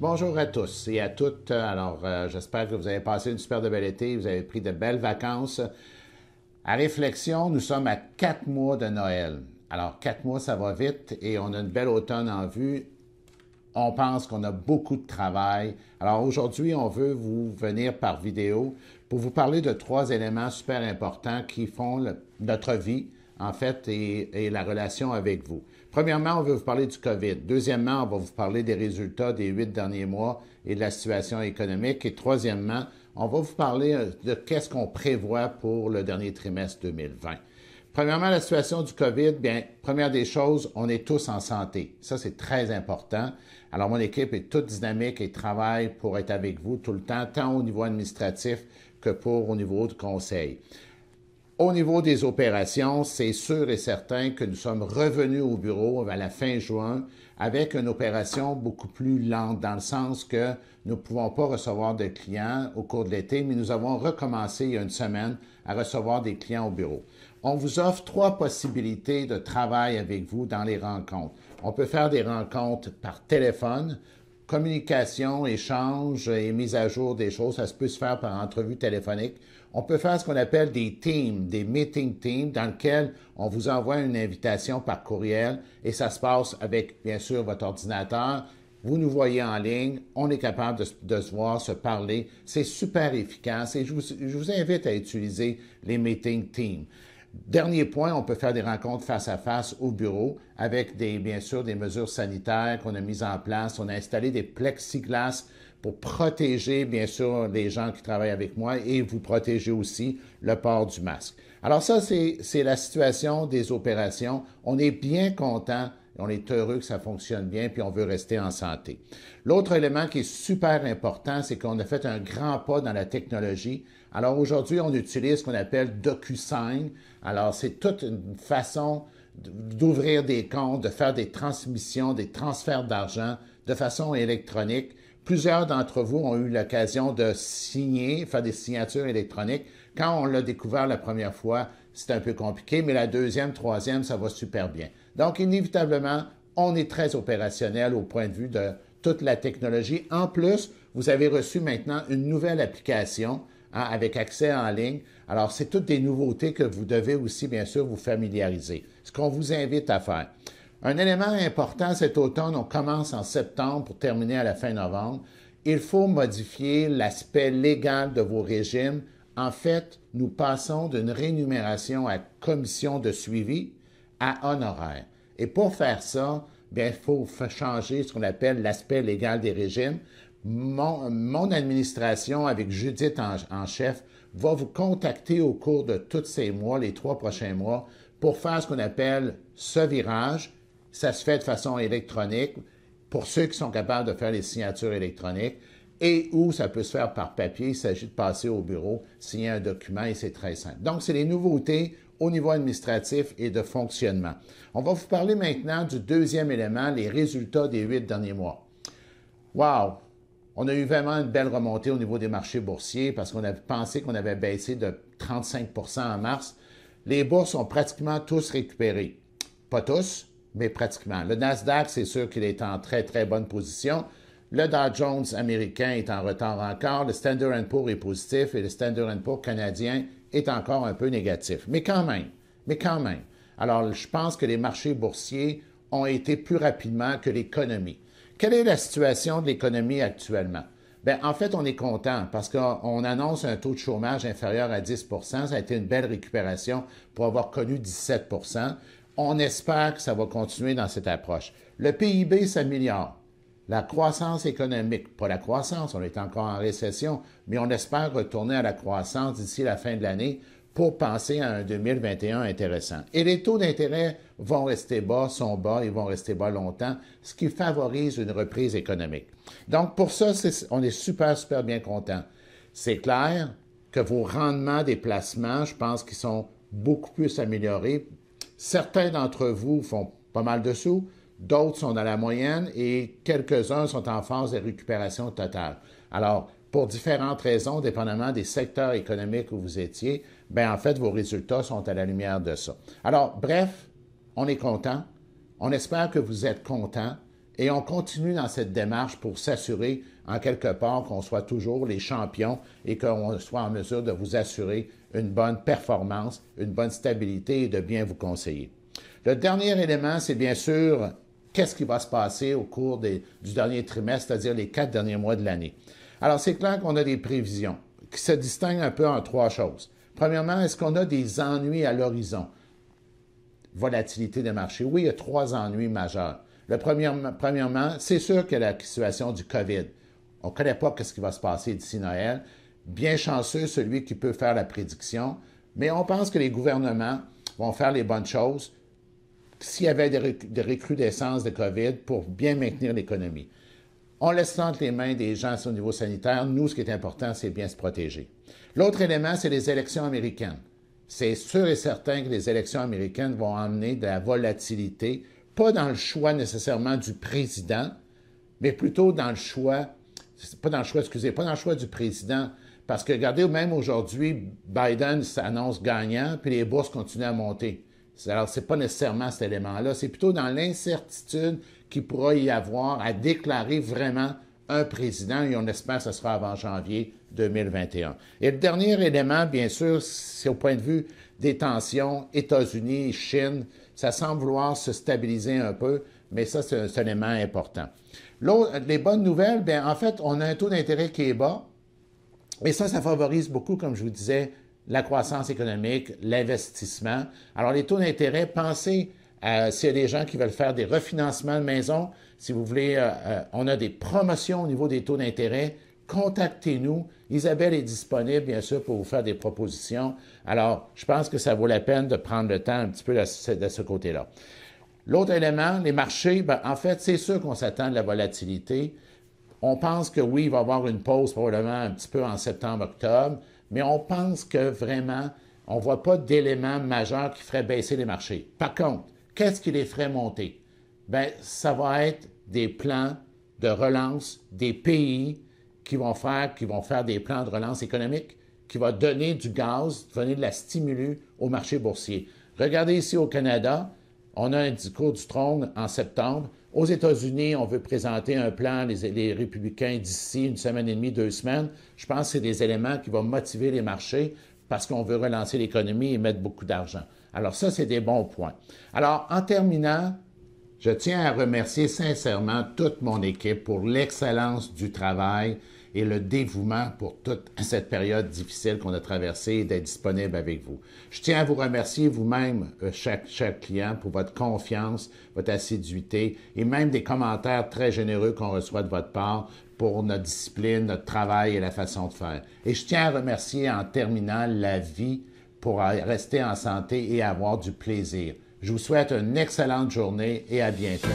Bonjour à tous et à toutes. J'espère que vous avez passé une super de bel été, vous avez pris de belles vacances. À réflexion, nous sommes à 4 mois de Noël. Alors, 4 mois, ça va vite et on a une belle automne en vue. On pense qu'on a beaucoup de travail. Alors aujourd'hui, on veut vous venir par vidéo pour vous parler de 3 éléments super importants qui font notre vie, en fait, et la relation avec vous. Premièrement, on veut vous parler du COVID. Deuxièmement, on va vous parler des résultats des 8 derniers mois et de la situation économique. Et troisièmement, on va vous parler de qu'est-ce qu'on prévoit pour le dernier trimestre 2020. Premièrement, la situation du COVID, bien, première des choses, on est tous en santé. Ça, c'est très important. Alors, mon équipe est toute dynamique et travaille pour être avec vous tout le temps, tant au niveau administratif que au niveau du conseil. Au niveau des opérations, c'est sûr et certain que nous sommes revenus au bureau à la fin juin avec une opération beaucoup plus lente, dans le sens que nous ne pouvons pas recevoir de clients au cours de l'été, mais nous avons recommencé il y a une semaine à recevoir des clients au bureau. On vous offre 3 possibilités de travail avec vous dans les rencontres. On peut faire des rencontres par téléphone, communication, échange et mise à jour des choses, ça se peut se faire par entrevue téléphonique. On peut faire ce qu'on appelle des teams, des meeting teams, dans lesquels on vous envoie une invitation par courriel et ça se passe avec, bien sûr, votre ordinateur. Vous nous voyez en ligne, on est capable de se voir, se parler. C'est super efficace et je vous invite à utiliser les meeting teams. Dernier point, on peut faire des rencontres face à face au bureau avec bien sûr des mesures sanitaires qu'on a mises en place. On a installé des plexiglas pour protéger bien sûr les gens qui travaillent avec moi et vous protéger aussi le port du masque. Alors ça, c'est la situation des opérations. On est bien content. On est heureux que ça fonctionne bien, puis on veut rester en santé. L'autre élément qui est super important, c'est qu'on a fait un grand pas dans la technologie. Alors aujourd'hui, on utilise ce qu'on appelle DocuSign. Alors c'est toute une façon d'ouvrir des comptes, de faire des transmissions, des transferts d'argent de façon électronique. Plusieurs d'entre vous ont eu l'occasion de signer, faire des signatures électroniques. Quand on l'a découvert la première fois, c'est un peu compliqué, mais la deuxième, troisième, ça va super bien. Donc, inévitablement, on est très opérationnel au point de vue de toute la technologie. En plus, vous avez reçu maintenant une nouvelle application avec accès en ligne. Alors, c'est toutes des nouveautés que vous devez aussi, bien sûr, vous familiariser. Ce qu'on vous invite à faire. Un élément important cet automne, on commence en septembre pour terminer à la fin novembre. Il faut modifier l'aspect légal de vos régimes. En fait, nous passons d'une rémunération à commission de suivi à honoraire. Et pour faire ça, bien, il faut changer ce qu'on appelle l'aspect légal des régimes. Mon administration, avec Judith en chef, va vous contacter au cours de tous ces mois, les 3 prochains mois, pour faire ce qu'on appelle ce virage. Ça se fait de façon électronique pour ceux qui sont capables de faire les signatures électroniques et où ça peut se faire par papier. Il s'agit de passer au bureau, signer un document et c'est très simple. Donc, c'est les nouveautés au niveau administratif et de fonctionnement. On va vous parler maintenant du deuxième élément, les résultats des 8 derniers mois. Wow! On a eu vraiment une belle remontée au niveau des marchés boursiers parce qu'on avait pensé qu'on avait baissé de 35% en mars. Les bourses ont pratiquement tous récupéré. Pas tous, mais pratiquement. Le Nasdaq, c'est sûr qu'il est en très, très bonne position. Le Dow Jones américain est en retard encore. Le Standard & Poor's est positif et le Standard & Poor's canadien est encore un peu négatif. Mais quand même. Alors, je pense que les marchés boursiers ont été plus rapidement que l'économie. Quelle est la situation de l'économie actuellement? Bien, en fait, on est content parce qu'on annonce un taux de chômage inférieur à 10 %. Ça a été une belle récupération pour avoir connu 17 %. On espère que ça va continuer dans cette approche. Le PIB s'améliore. La croissance économique, pas la croissance, on est encore en récession, mais on espère retourner à la croissance d'ici la fin de l'année pour penser à un 2021 intéressant. Et les taux d'intérêt vont rester bas, sont bas, ils vont rester bas longtemps, ce qui favorise une reprise économique. Donc, pour ça, on est super, super bien content. C'est clair que vos rendements des placements, je pense qu'ils sont beaucoup plus améliorés. Certains d'entre vous font pas mal de sous, d'autres sont dans la moyenne et quelques-uns sont en phase de récupération totale. Alors, pour différentes raisons, dépendamment des secteurs économiques où vous étiez, bien en fait, vos résultats sont à la lumière de ça. Alors, bref, on est content. On espère que vous êtes content. Et on continue dans cette démarche pour s'assurer, en quelque part, qu'on soit toujours les champions et qu'on soit en mesure de vous assurer une bonne performance, une bonne stabilité et de bien vous conseiller. Le dernier élément, c'est bien sûr qu'est-ce qui va se passer au cours du dernier trimestre, c'est-à-dire les 4 derniers mois de l'année. Alors, c'est clair qu'on a des prévisions qui se distinguent un peu en 3 choses. Premièrement, est-ce qu'on a des ennuis à l'horizon? Volatilité des marchés. Oui, il y a 3 ennuis majeurs. Premièrement, c'est sûr que la situation du COVID. On ne connaît pas ce qui va se passer d'ici Noël. Bien chanceux, celui qui peut faire la prédiction, mais on pense que les gouvernements vont faire les bonnes choses s'il y avait des recrudescences de COVID pour bien maintenir l'économie. On laisse entre les mains des gens au niveau sanitaire. Nous, ce qui est important, c'est bien se protéger. L'autre élément, c'est les élections américaines. C'est sûr et certain que les élections américaines vont emmener de la volatilité, pas dans le choix nécessairement du président, mais plutôt dans le choix, pas dans le choix du président. Parce que, regardez, même aujourd'hui, Biden s'annonce gagnant, puis les bourses continuent à monter. Alors, ce n'est pas nécessairement cet élément-là, c'est plutôt dans l'incertitude qu'il pourra y avoir à déclarer vraiment un président, et on espère que ce sera avant janvier 2021. Et le dernier élément, bien sûr, c'est au point de vue des tensions, États-Unis, Chine, ça semble vouloir se stabiliser un peu, mais ça, c'est un élément important. Les bonnes nouvelles, bien, en fait, on a un taux d'intérêt qui est bas, et ça favorise beaucoup, comme je vous disais, la croissance économique, l'investissement. Alors, les taux d'intérêt, pensez s'il y a des gens qui veulent faire des refinancements de maison, si vous voulez, on a des promotions au niveau des taux d'intérêt, contactez-nous. Isabelle est disponible, bien sûr, pour vous faire des propositions. Alors, je pense que ça vaut la peine de prendre le temps un petit peu de ce côté-là. L'autre élément, les marchés, bien, en fait, c'est sûr qu'on s'attend de la volatilité. On pense que oui, il va y avoir une pause probablement un petit peu en septembre-octobre, mais on pense que vraiment, on ne voit pas d'éléments majeurs qui feraient baisser les marchés. Par contre, qu'est-ce qui les ferait monter? Bien, ça va être des plans de relance des pays qui vont faire des plans de relance économique, qui vont donner du gaz, donner de la stimulus au marché boursier. Regardez ici au Canada, on a un discours du trône en septembre. Aux États-Unis, on veut présenter un plan, les républicains, d'ici une semaine et demie, 2 semaines. Je pense que c'est des éléments qui vont motiver les marchés parce qu'on veut relancer l'économie et mettre beaucoup d'argent. Alors ça, c'est des bons points. Alors, en terminant, je tiens à remercier sincèrement toute mon équipe pour l'excellence du travail et le dévouement pour toute cette période difficile qu'on a traversée et d'être disponible avec vous. Je tiens à vous remercier vous-même, chaque client, pour votre confiance, votre assiduité et même des commentaires très généreux qu'on reçoit de votre part pour notre discipline, notre travail et la façon de faire. Et je tiens à remercier en terminant la vie pour rester en santé et avoir du plaisir. Je vous souhaite une excellente journée et à bientôt.